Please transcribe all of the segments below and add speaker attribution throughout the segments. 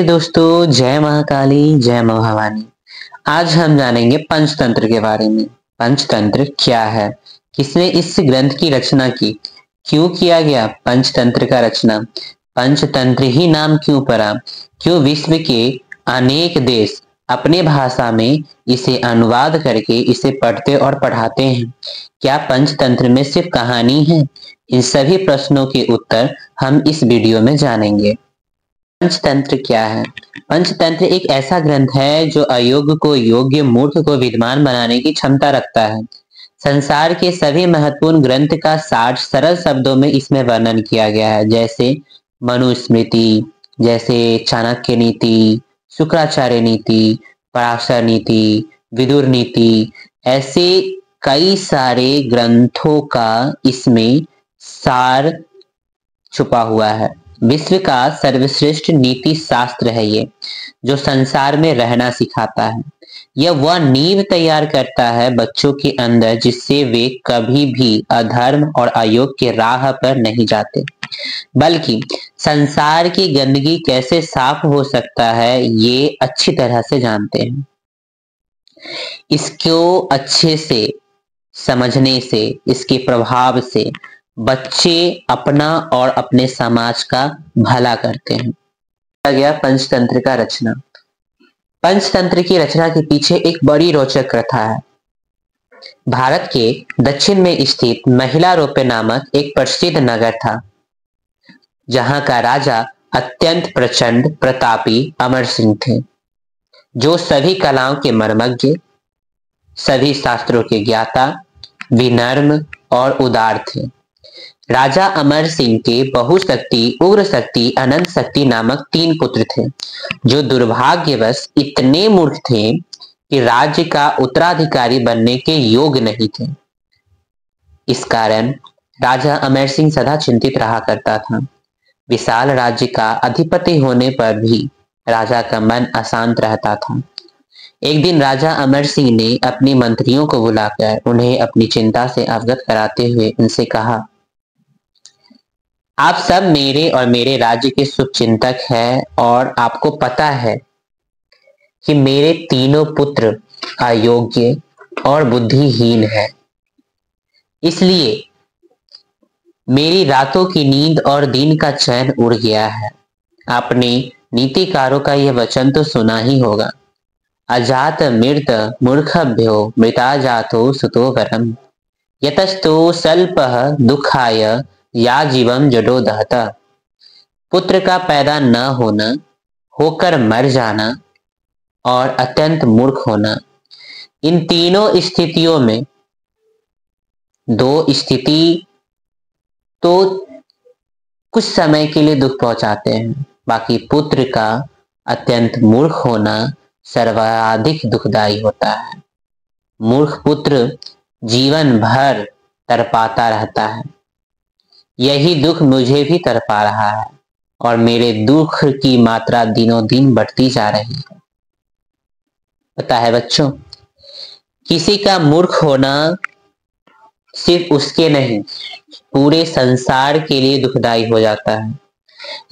Speaker 1: दोस्तों, जय महाकाली, जय मां भवानी। आज हम जानेंगे पंचतंत्र के बारे में। पंचतंत्र क्या है, किसने इस ग्रंथ की रचना की, क्यों किया गया पंचतंत्र का रचना, पंचतंत्र ही नाम क्यों पड़ा, क्यों विश्व के अनेक देश अपने भाषा में इसे अनुवाद करके इसे पढ़ते और पढ़ाते हैं। क्या पंचतंत्र में सिर्फ कहानी है? इन सभी प्रश्नों के उत्तर हम इस वीडियो में जानेंगे। पंचतंत्र क्या है? पंचतंत्र एक ऐसा ग्रंथ है जो अयोग्य को योग्य, मूर्ख को विद्वान बनाने की क्षमता रखता है। संसार के सभी महत्वपूर्ण ग्रंथ का सार सरल शब्दों में इसमें वर्णन किया गया है, जैसे मनुस्मृति, जैसे चाणक्य नीति, शुक्राचार्य नीति, पराशर नीति, विदुर नीति, ऐसे कई सारे ग्रंथों का इसमें सार छुपा हुआ है। विश्व का सर्वश्रेष्ठ नीति शास्त्र है ये, जो संसार में रहना सिखाता है। यह वह नींव तैयार करता है बच्चों के अंदर, जिससे वे कभी भी अधर्म और अयोग के राह पर नहीं जाते, बल्कि संसार की गंदगी कैसे साफ हो सकता है ये अच्छी तरह से जानते हैं। इसको अच्छे से समझने से, इसके प्रभाव से बच्चे अपना और अपने समाज का भला करते हैं। गया पंचतंत्र का रचना। पंचतंत्र की रचना के पीछे एक बड़ी रोचक कथा है। भारत के दक्षिण में स्थित महिलारोपे नामक एक प्रसिद्ध नगर था, जहां का राजा अत्यंत प्रचंड प्रतापी अमर सिंह थे, जो सभी कलाओं के मर्मज्ञ, सभी शास्त्रों के ज्ञाता, विनम्र और उदार थे। राजा अमर सिंह के बहुशक्ति, उग्र शक्ति, अनंत शक्ति नामक 3 पुत्र थे, जो दुर्भाग्यवश इतने मूर्ख थे कि राज्य का उत्तराधिकारी बनने के योग्य नहीं थे। इस कारण राजा अमर सिंह सदा चिंतित रहा करता था। विशाल राज्य का अधिपति होने पर भी राजा का मन अशांत रहता था। एक दिन राजा अमर सिंह ने अपने मंत्रियों को बुलाकर उन्हें अपनी चिंता से अवगत कराते हुए उनसे कहा, आप सब मेरे और मेरे राज्य के शुभचिंतक हैं, और आपको पता है कि मेरे तीनों पुत्र अयोग्य और बुद्धिहीन हैं। इसलिए मेरी रातों की नींद और दिन का चैन उड़ गया है। आपने नीतिकारों का यह वचन तो सुना ही होगा, अजात मृत मूर्खभ्यो मृता जातो सुतो वरम यतस्तो स्वल्पः दुखाय या जीवम जडो दहता। पुत्र का पैदा न होना, होकर मर जाना और अत्यंत मूर्ख होना, इन तीनों स्थितियों में 2 स्थिति तो कुछ समय के लिए दुख पहुंचाते हैं, बाकी पुत्र का अत्यंत मूर्ख होना सर्वाधिक दुखदायी होता है। मूर्ख पुत्र जीवन भर तड़पाता रहता है। यही दुख मुझे भी तड़पा रहा है और मेरे दुख की मात्रा दिनों दिन बढ़ती जा रही है। पता है बच्चों, किसी का मूर्ख होना सिर्फ उसके नहीं, पूरे संसार के लिए दुखदाई हो जाता है।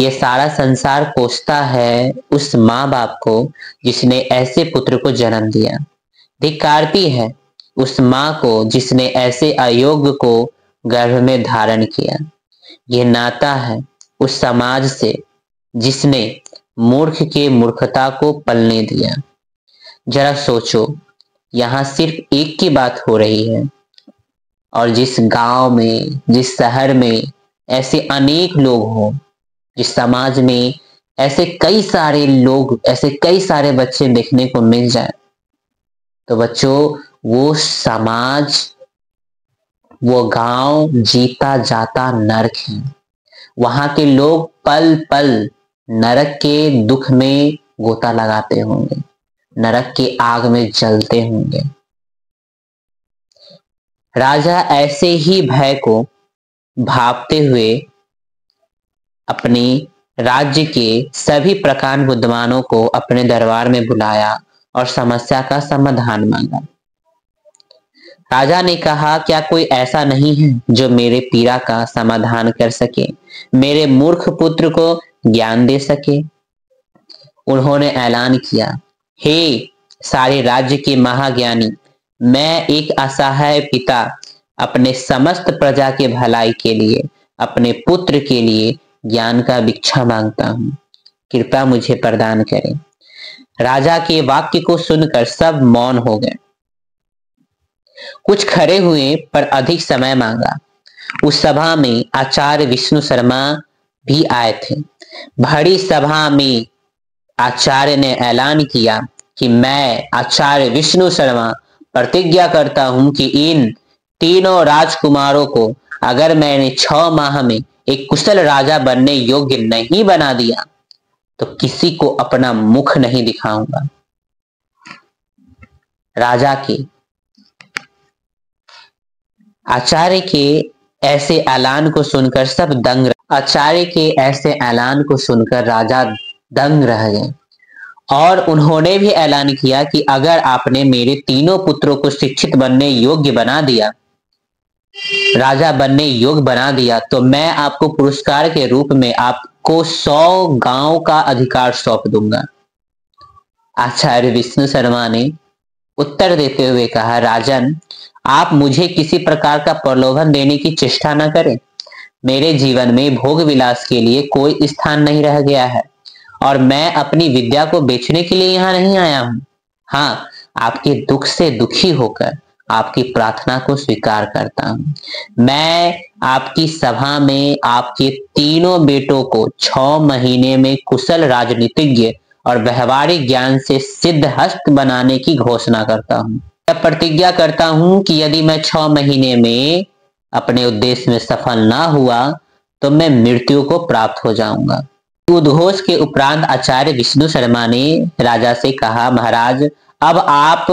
Speaker 1: यह सारा संसार कोसता है उस माँ बाप को जिसने ऐसे पुत्र को जन्म दिया। धिक्कारती है उस माँ को जिसने ऐसे अयोग्य को गर्भ में धारण किया। यह नाता है उस समाज से जिसने मूर्ख के मूर्खता को पलने दिया। जरा सोचो, यहाँ सिर्फ एक की बात हो रही है, और जिस गांव में, जिस शहर में ऐसे अनेक लोग हों, जिस समाज में ऐसे कई सारे लोग, ऐसे कई सारे बच्चे देखने को मिल जाए, तो बच्चों वो समाज, वो गांव जीता जाता नरक है। वहां के लोग पल पल नरक के दुख में गोता लगाते होंगे, नरक की आग में जलते होंगे। राजा ऐसे ही भय को भापते हुए अपने राज्य के सभी प्रकांड विद्वानों को अपने दरबार में बुलाया और समस्या का समाधान मांगा। राजा ने कहा, क्या कोई ऐसा नहीं है जो मेरे पीड़ा का समाधान कर सके, मेरे मूर्ख पुत्र को ज्ञान दे सके? उन्होंने ऐलान किया, हे सारे राज्य के महाज्ञानी, मैं एक असहाय पिता अपने समस्त प्रजा के भलाई के लिए, अपने पुत्र के लिए ज्ञान का भिक्षा मांगता हूँ, कृपया मुझे प्रदान करें। राजा के वाक्य को सुनकर सब मौन हो गए। कुछ खड़े हुए पर अधिक समय मांगा। उस सभा में आचार्य विष्णु शर्मा भी आए थे। भरी सभा में आचार्य ने ऐलान किया कि मैं आचार्य विष्णु शर्मा प्रतिज्ञा करता हूं कि इन तीनों राजकुमारों को अगर मैंने 6 माह में एक कुशल राजा बनने योग्य नहीं बना दिया तो किसी को अपना मुख नहीं दिखाऊंगा। राजा के आचार्य के ऐसे ऐलान को सुनकर सब दंग। आचार्य के ऐसे ऐलान को सुनकर राजा दंग रह गए और उन्होंने भी ऐलान किया कि अगर आपने मेरे तीनों पुत्रों को शिक्षित बनने योग्य बना दिया, राजा बनने योग्य बना दिया, तो मैं आपको पुरस्कार के रूप में आपको 100 गांव का अधिकार सौंप दूंगा। आचार्य विष्णु शर्मा ने उत्तर देते हुए कहा, राजन, आप मुझे किसी प्रकार का प्रलोभन देने की चेष्टा न करें। मेरे जीवन में भोग विलास के लिए कोई स्थान नहीं रह गया है और मैं अपनी विद्या को बेचने के लिए यहाँ नहीं आया हूँ। हाँ, आपके दुख से दुखी होकर आपकी प्रार्थना को स्वीकार करता हूँ। मैं आपकी सभा में आपके तीनों बेटों को 6 महीने में कुशल राजनीतिज्ञ और व्यवहारिक ज्ञान से सिद्धहस्त बनाने की घोषणा करता हूँ। मैं प्रतिज्ञा करता हूँ कि यदि मैं 6 महीने में अपने उद्देश्य में सफल ना हुआ तो मैं मृत्यु को प्राप्त हो जाऊंगा। उद्घोष के उपरांत आचार्य विष्णु शर्मा ने राजा से कहा, महाराज, अब आप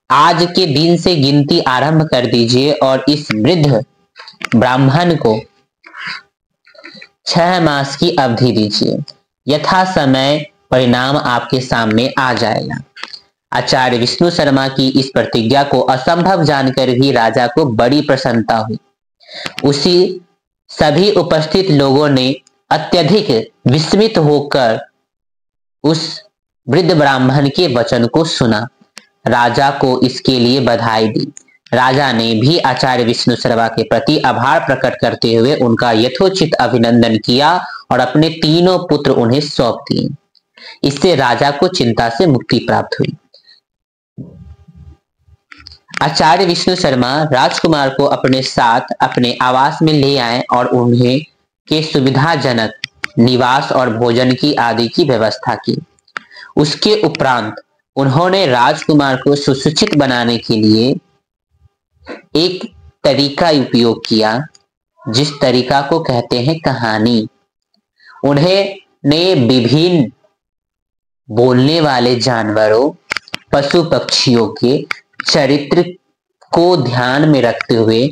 Speaker 1: आज के दिन से गिनती आरंभ कर दीजिए और इस वृद्ध ब्राह्मण को 6 मास की अवधि दीजिए। यथा समय परिणाम आपके सामने आ जाएगा। आचार्य विष्णु शर्मा की इस प्रतिज्ञा को असंभव जानकर भी राजा को बड़ी प्रसन्नता हुई। उसी सभी उपस्थित लोगों ने अत्यधिक विस्मित होकर उस वृद्ध ब्राह्मण के वचन को सुना। राजा को इसके लिए बधाई दी। राजा ने भी आचार्य विष्णु शर्मा के प्रति आभार प्रकट करते हुए उनका यथोचित अभिनंदन किया और अपने तीनों पुत्र उन्हें सौंप दिए। इससे राजा को चिंता से मुक्ति प्राप्त हुई। आचार्य विष्णु शर्मा राजकुमार को अपने साथ अपने आवास में ले आए और उन्हें के सुविधाजनक निवास और भोजन की आदि की व्यवस्था की। उसके उपरांत उन्होंने राजकुमार को सुशिक्षित बनाने के लिए एक तरीका उपयोग किया, जिस तरीका को कहते हैं कहानी। उन्हें विभिन्न बोलने वाले जानवरों, पशु पक्षियों के चरित्र को ध्यान में रखते हुए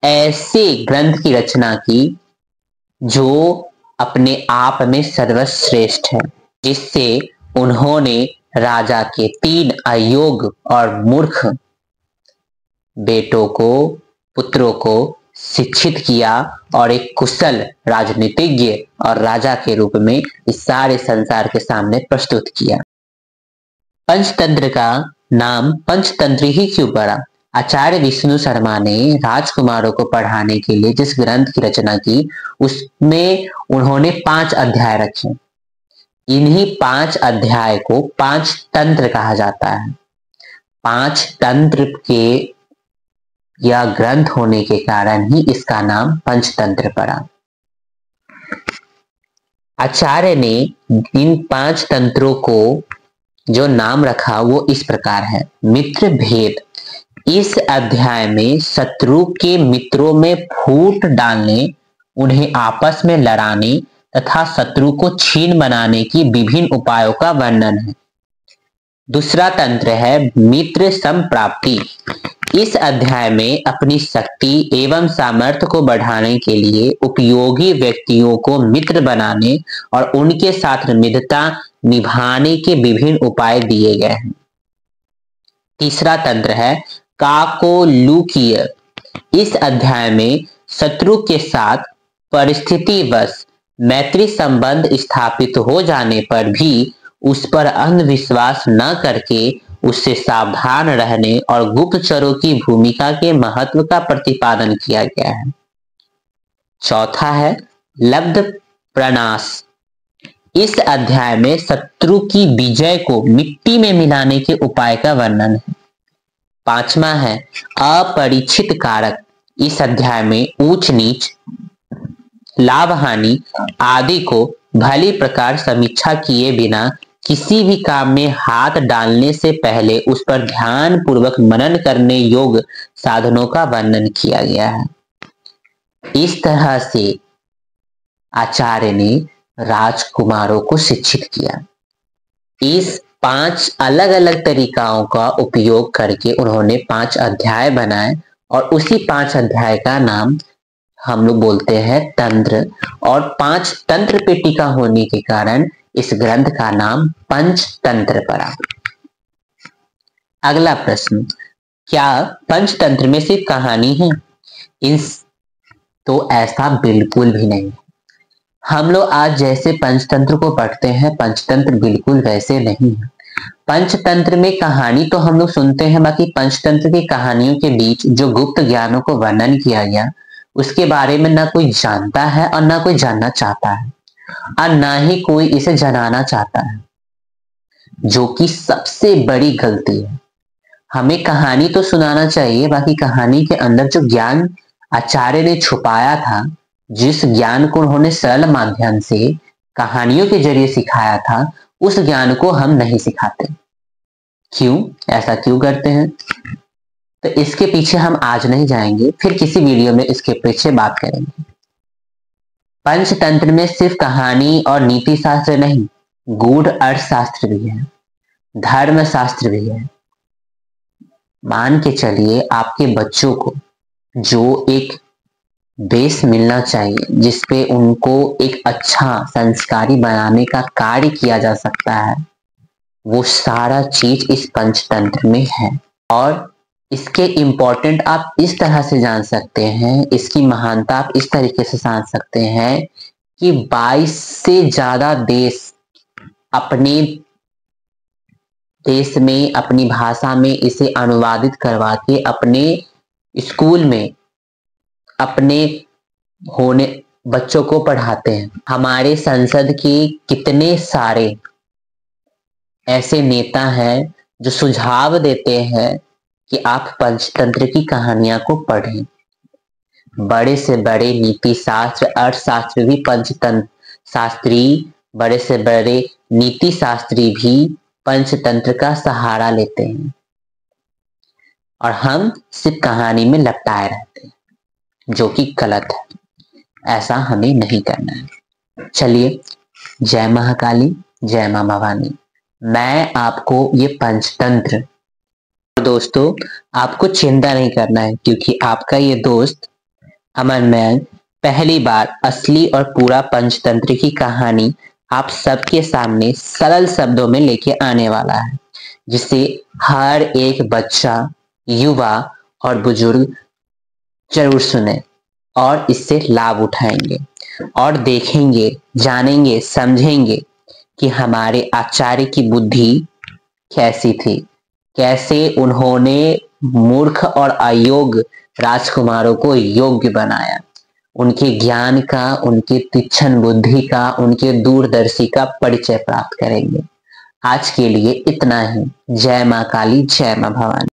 Speaker 1: ऐसे ग्रंथ की रचना की जो अपने आप में सर्वश्रेष्ठ है, जिससे उन्होंने राजा के 3 अयोग्य और मूर्ख बेटों को, पुत्रों को शिक्षित किया और एक कुशल राजनीतिज्ञ और राजा के रूप में इस सारे संसार के सामने प्रस्तुत किया। पंचतंत्र का नाम पंचतंत्र ही क्यों पड़ा? आचार्य विष्णु शर्मा ने राजकुमारों को पढ़ाने के लिए जिस ग्रंथ की रचना की, उसमें उन्होंने 5 अध्याय रखे। इन्हीं 5 अध्याय को 5 तंत्र कहा जाता है। 5 तंत्र के यह ग्रंथ होने के कारण ही इसका नाम पंचतंत्र पड़ा। आचार्य ने इन 5 तंत्रों को जो नाम रखा वो इस प्रकार है। मित्र भेद। इस अध्याय में शत्रु के मित्रों में फूट डालने, उन्हें आपस में लड़ाने तथा शत्रु को छीन बनाने की विभिन्न उपायों का वर्णन है। दूसरा तंत्र है मित्र संप्राप्ति। इस अध्याय में अपनी शक्ति एवं सामर्थ्य को बढ़ाने के लिए उपयोगी व्यक्तियों को मित्र बनाने और उनके साथ मित्रता निभाने के विभिन्न उपाय दिए गए हैं। तीसरा तंत्र है काकोलुकीय। इस अध्याय में शत्रु के साथ परिस्थितिवश मैत्री संबंध स्थापित हो जाने पर भी उस पर अंधविश्वास न करके उससे सावधान रहने और गुप्तचरों की भूमिका के महत्व का प्रतिपादन किया गया है। चौथा है लब्ध प्रणाश। इस अध्याय में शत्रु की विजय को मिट्टी में मिलाने के उपाय का वर्णन है। पांचवा है अपरिचित कारक। इस अध्याय में ऊंच नीच, लाभ हानि आदि को भली प्रकार समीक्षा किए बिना किसी भी काम में हाथ डालने से पहले उस पर ध्यान पूर्वक मनन करने योग्य साधनों का वर्णन किया गया है। इस तरह से आचार्य ने राजकुमारों को शिक्षित किया। इस 5 अलग अलग तरीकाओं का उपयोग करके उन्होंने 5 अध्याय बनाए और उसी 5 अध्याय का नाम हम लोग बोलते हैं तंत्र, और 5 तंत्र पे टीका होने के कारण इस ग्रंथ का नाम पंचतंत्र पड़ा। अगला प्रश्न, क्या पंचतंत्र में सिर्फ कहानी है? तो ऐसा बिल्कुल भी नहीं। हम लोग आज जैसे पंचतंत्र को पढ़ते हैं, पंचतंत्र बिल्कुल वैसे नहीं है। पंचतंत्र में कहानी तो हम लोग सुनते हैं, बाकी पंचतंत्र की कहानियों के बीच जो गुप्त ज्ञानों को वर्णन किया गया उसके बारे में ना कोई जानता है और ना कोई जानना चाहता है, और ना ही कोई इसे जनाना चाहता है, जो कि सबसे बड़ी गलती है। हमें कहानी तो सुनाना चाहिए, बाकी कहानी के अंदर जो ज्ञान आचार्य ने छुपाया था, जिस ज्ञान को उन्होंने सरल माध्यम से कहानियों के जरिए सिखाया था, उस ज्ञान को हम नहीं सिखाते। क्यों? ऐसा क्यों करते हैं? तो इसके पीछे हम आज नहीं जाएंगे, फिर किसी वीडियो में इसके पीछे बात करेंगे। पंचतंत्र में सिर्फ कहानी और नीति शास्त्र नहीं, गूढ़ अर्थशास्त्र भी है, धर्म शास्त्र भी है। मान के चलिए आपके बच्चों को जो एक बेस मिलना चाहिए, जिसपे उनको एक अच्छा संस्कारी बनाने का कार्य किया जा सकता है, वो सारा चीज इस पंचतंत्र में है। और इसके इम्पोर्टेंट आप इस तरह से जान सकते हैं, इसकी महानता आप इस तरीके से जान सकते हैं कि 22 से ज्यादा देश अपने देश में अपनी भाषा में इसे अनुवादित करवा के अपने स्कूल में अपने होने बच्चों को पढ़ाते हैं। हमारे संसद के कितने सारे ऐसे नेता हैं जो सुझाव देते हैं कि आप पंचतंत्र की कहानियां को पढ़ें। बड़े से बड़े नीति शास्त्र, अर्थशास्त्र भी पंचतंत्र शास्त्री, बड़े से बड़े नीति शास्त्री भी पंचतंत्र का सहारा लेते हैं, और हम सिर्फ कहानी में लपटाए रहते हैं, जो कि गलत है। ऐसा हमें नहीं करना है। चलिए, जय महाकाली, जय मां भवानी। मैं आपको ये पंचतंत्र, दोस्तों आपको चिंता नहीं करना है, क्योंकि आपका ये दोस्त अमन पहली बार असली और पूरा पंचतंत्र की कहानी आप सबके सामने सरल शब्दों में लेके आने वाला है, जिसे हर एक बच्चा, युवा और बुजुर्ग जरूर सुने और इससे लाभ उठाएंगे और देखेंगे, जानेंगे, समझेंगे कि हमारे आचार्य की बुद्धि कैसी थी, कैसे उन्होंने मूर्ख और अयोग्य राजकुमारों को योग्य बनाया। उनके ज्ञान का, उनके तीक्ष्ण बुद्धि का, उनके दूरदर्शी का परिचय प्राप्त करेंगे। आज के लिए इतना ही। जय मां काली, जय मां भवानी।